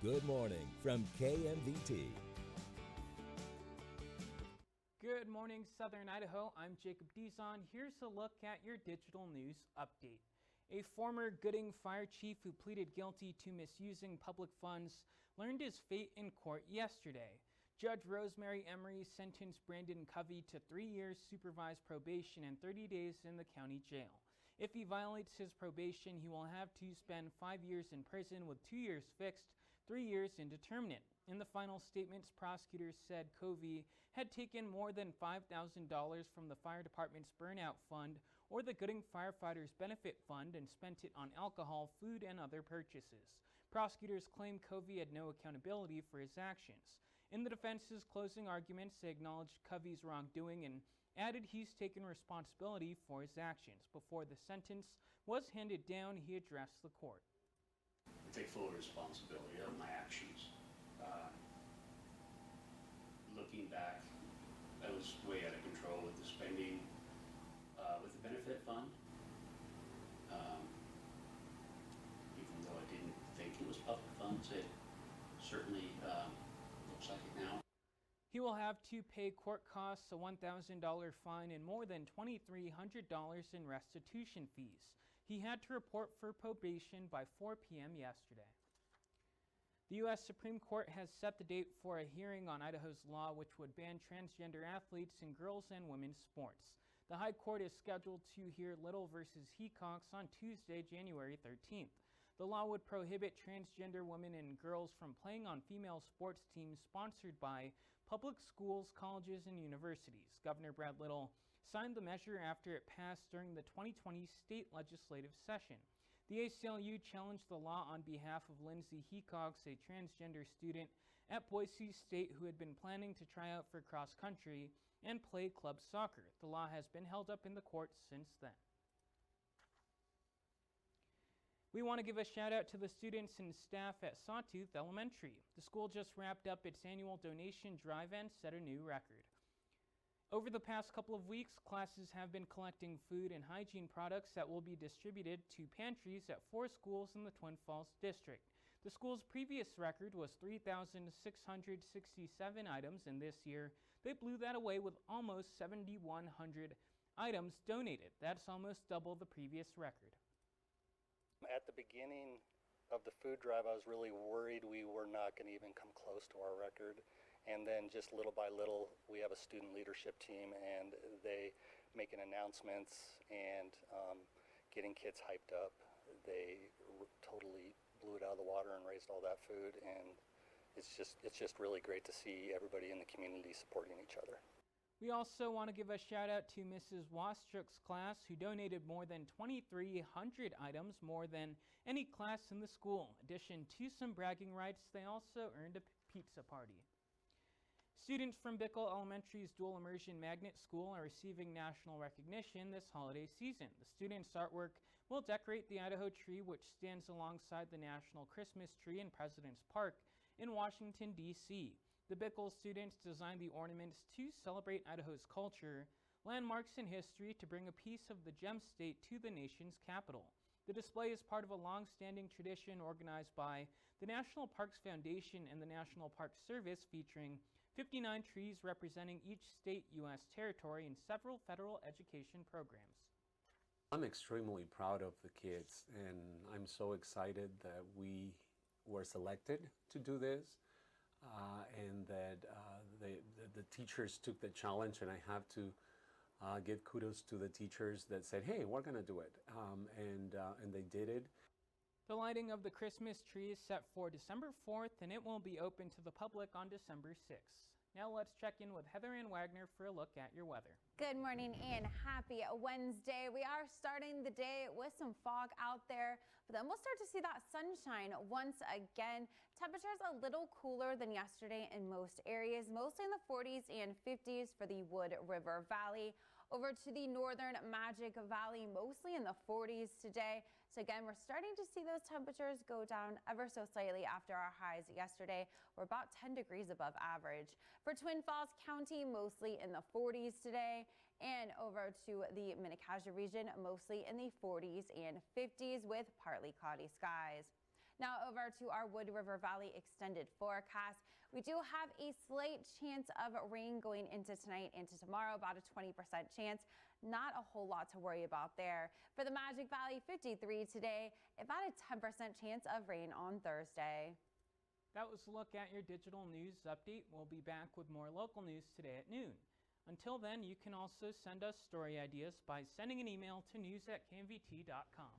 Good morning from KMVT. Good morning, Southern Idaho. I'm Jacob Dizon. Here's a look at your digital news update. A former Gooding fire chief who pleaded guilty to misusing public funds learned his fate in court yesterday. Judge Rosemary Emery sentenced Brandon Covey to 3 years supervised probation and 30 days in the county jail. If he violates his probation, he will have to spend 5 years in prison with 2 years fixed, 3 years indeterminate. In the final statements, prosecutors said Covey had taken more than $5,000 from the fire department's burnout fund or the Gooding Firefighters Benefit Fund and spent it on alcohol, food, and other purchases. Prosecutors claim Covey had no accountability for his actions. In the defense's closing arguments, they acknowledged Covey's wrongdoing and added he's taken responsibility for his actions. Before the sentence was handed down, he addressed the court. I take full responsibility of my actions. Looking back, I was way out of control with the spending with the benefit fund. Even though I didn't think it was public funds, it certainly looks like it now. He will have to pay court costs, a $1,000 fine, and more than $2,300 in restitution fees. He had to report for probation by 4 p.m. yesterday. The U.S. Supreme Court has set the date for a hearing on Idaho's law which would ban transgender athletes in girls' and women's sports. The High Court is scheduled to hear Little versus Hecox on Tuesday, January 13th. The law would prohibit transgender women and girls from playing on female sports teams sponsored by public schools, colleges, and universities. Governor Brad Little signed the measure after it passed during the 2020 state legislative session. The ACLU challenged the law on behalf of Lindsay Hecox, a transgender student at Boise State who had been planning to try out for cross country and play club soccer. The law has been held up in the courts since then. We want to give a shout out to the students and staff at Sawtooth Elementary. The school just wrapped up its annual donation drive and set a new record. Over the past couple of weeks, classes have been collecting food and hygiene products that will be distributed to pantries at 4 schools in the Twin Falls district. The school's previous record was 3,667 items, and this year they blew that away with almost 7,100 items donated. That's almost double the previous record. At the beginning of the food drive, I was really worried we were not going to even come close to our record. And then just little by little, we have a student leadership team and they making announcements and getting kids hyped up. They totally blew it out of the water and raised all that food. And it's just really great to see everybody in the community supporting each other. We also want to give a shout out to Mrs. Wastruck's class, who donated more than 2,300 items, more than any class in the school. In addition to some bragging rights, they also earned a pizza party. Students from Bickle Elementary's Dual Immersion Magnet School are receiving national recognition this holiday season. The students' artwork will decorate the Idaho tree, which stands alongside the National Christmas Tree in President's Park in Washington, D.C. The Bickle students designed the ornaments to celebrate Idaho's culture, landmarks, and history to bring a piece of the gem state to the nation's capital. The display is part of a long-standing tradition organized by the National Parks Foundation and the National Park Service, featuring 59 trees representing each state, U.S. territory, and several federal education programs. I'm extremely proud of the kids, and I'm so excited that we were selected to do this, and that the teachers took the challenge, and I have to give kudos to the teachers that said, hey, we're going to do it, and they did it. The lighting of the Christmas tree is set for December 4th, and it will be open to the public on December 6th. Now let's check in with Heather Ann Wagner for a look at your weather. Good morning and happy Wednesday. We are starting the day with some fog out there, but then we'll start to see that sunshine once again. Temperatures a little cooler than yesterday in most areas, mostly in the 40s and 50s for the Wood River Valley. Over to the northern Magic Valley, mostly in the 40s today. So again, we're starting to see those temperatures go down ever so slightly after our highs yesterday. We're about 10 degrees above average. For Twin Falls County, mostly in the 40s today. And over to the Minnecaja region, mostly in the 40s and 50s with partly cloudy skies. Now over to our Wood River Valley extended forecast. We do have a slight chance of rain going into tonight into tomorrow, about a 20% chance. Not a whole lot to worry about there. For the Magic Valley, 53 today, about a 10% chance of rain on Thursday. That was a look at your digital news update. We'll be back with more local news today at noon. Until then, you can also send us story ideas by sending an email to news@kmvt.com.